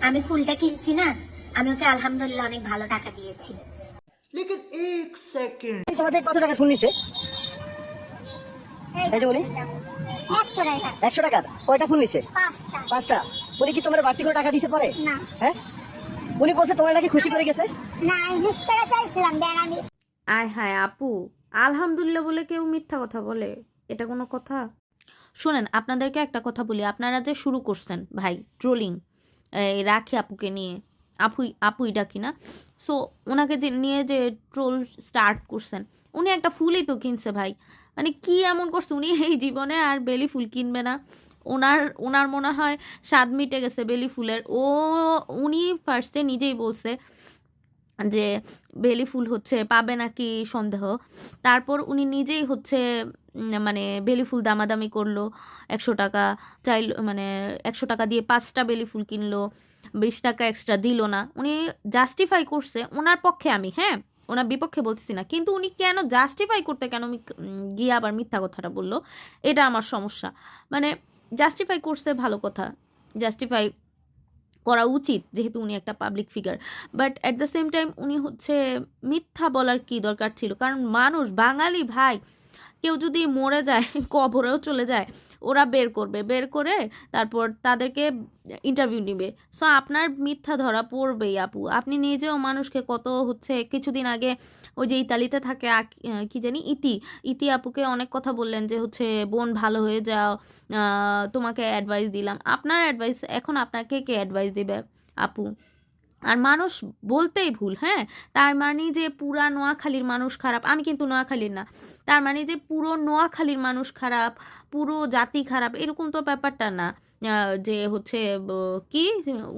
আমি ফুলটা কিনছি না, আমি ওকে আলহামদুলিল্লাহ অনেক ভালো টাকা দিয়েছি। लेकिन एक सेकंड তোমাদের কত টাকা ফোন নিছে? এই যে উনি 100 টাকা। 100 টাকা কয়টা ফোন নিছে? 5টা। 5টা। উনি কি তোমার বাড়তি করে টাকা দিছে পরে? না হ্যাঁ, উনি বলছে তোমার নাকি খুশি করে গেছে। না, আমি 20 টাকা চাইছিলাম, দেন আমি। আয় হায় আপু, আলহামদুলিল্লাহ বলে কেউ মিথ্যা কথা বলে? এটা কোনো কথা? শোনেন, আপনাদেরকে একটা কথা বলি, আপনারা যে শুরু করছেন ভাই ট্রোলিং রাখি আপুকে নিয়ে, আপুই ডাকি না, সো ওনাকে যে নিয়ে যে ট্রোল স্টার্ট করছেন, উনি একটা ফুলই তো কিনছে ভাই, মানে কি এমন করছে উনি এই জীবনে আর বেলি ফুল কিনবে না? ওনার ওনার মনে হয় স্বাদ মিটে গেছে বেলি ফুলের। উনি ফার্স্টে নিজেই বলছে যে বেলি ফুল হচ্ছে পাবে নাকি সন্দেহ, তারপর উনি নিজেই হচ্ছে মানে বেলি ফুল দামাদামি করলো, 100 টাকা চাইল, মানে 100 টাকা দিয়ে 5টা বেলি ফুল কিনলো, 20 টাকা এক্সট্রা দিল না। উনি জাস্টিফাই করছে ওনার পক্ষে, আমি হ্যাঁ ওনার বিপক্ষে বলতেছি না, কিন্তু উনি কেন জাস্টিফাই করতে কেন গিয়ে আবার মিথ্যা কথাটা বললো, এটা আমার সমস্যা। মানে জাস্টিফাই করছে ভালো কথা, জাস্টিফাই করা উচিত যেহেতু উনি একটা public figure, but at the same time উনি হচ্ছে মিথ্যা বলার কি দরকার ছিল? কারণ মানুষ বাঙালি ভাই, কেউ যদি মরে যায় কবরেও চলে যায়, ওরা বের করবে, বের করে তারপর তাদেরকে ইন্টারভিউ নিবে। সো আপনার মিথ্যা ধরা পড়বেই আপু। আপনি নিজেও মানুষকে কত হচ্ছে, কিছুদিন আগে ওই যে ইতালিতে থাকে কি জানি ইতি, ইতি আপুকে অনেক কথা বললেন যে হচ্ছে বোন ভালো হয়ে যাও, তোমাকে অ্যাডভাইস দিলাম। আপনার অ্যাডভাইস এখন আপনাকে কে অ্যাডভাইস দিবে আপু? আর মানুষ বলতেই ভুল, হ্যাঁ, তার মানে যে পুরা নোয়াখালীর মানুষ খারাপ, আমি কিন্তু নোয়াখালীর না, তার মানে যে পুরো নোয়াখালীর মানুষ খারাপ, পুরো জাতি খারাপ, এরকম তো ব্যাপারটা না। যে হচ্ছে কি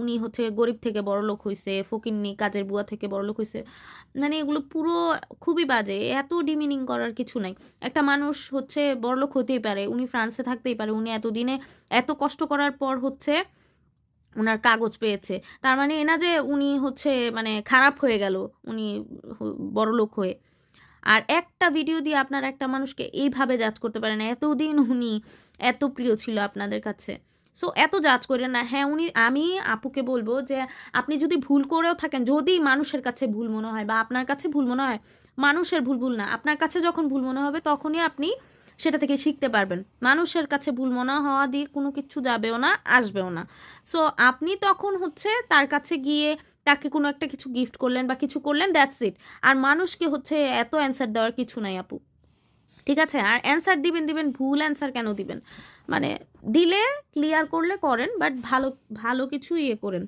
উনি হচ্ছে গরিব থেকে বড়লোক হয়েছে, ফকিন্নি কাজের বুয়া থেকে বড়লোক হয়েছে, মানে এগুলো পুরো খুবই বাজে, এত ডিমিনিং করার কিছু নাই। একটা মানুষ হচ্ছে বড়লোক হতেই পারে, উনি ফ্রান্সে থাকতেই পারে, উনি এতদিনে এত কষ্ট করার পর হচ্ছে ওনার কাগজ পেয়েছে, তার মানে এ না যে উনি হচ্ছে মানে খারাপ হয়ে গেল উনি বড়লোক হয়ে। আর একটা ভিডিও দিয়ে আপনারা একটা মানুষকে এইভাবে জাজ করতে পারেন? এতদিন উনি এত প্রিয় ছিল আপনাদের কাছে, সো এত জাজ করেন না। হ্যাঁ, আমি আপুকে বলবো যে আপনি যদি ভুল করেও থাকেন, যদি মানুষের কাছে ভুল মনে হয় বা আপনার কাছে ভুল মনে হয়, মানুষের ভুল ভুল না, আপনার কাছে যখন ভুল মনে হবে তখনই আপনি সেটা থেকে শিখতে পারবেন। মানুষের কাছে ভুল মনে হওয়া দিয়ে কোনো কিছু যাবেও না, আসবেও না। সো আপনি তখন হচ্ছে তার কাছে গিয়ে তাকে কোনো একটা কিছু গিফট করলেন বা কিছু করলেন, দ্যাটস ইট। আর মানুষকে হচ্ছে এত অ্যান্সার দেওয়ার কিছু নাই আপু, ঠিক আছে? আর অ্যান্সার দিবেন দিবেন, ভুল অ্যান্সার কেন দিবেন? মানে দিলে ক্লিয়ার করলে করেন, বাট ভালো ভালো কিছু ইয়ে করেন,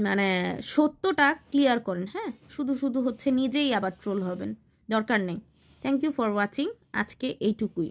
মানে সত্যটা ক্লিয়ার করেন। হ্যাঁ, শুধু শুধু হচ্ছে নিজেই আবার ট্রোল হবেন, দরকার নেই। থ্যাংক ইউ ফর ওয়াচিং, আজকে এইটুকুই।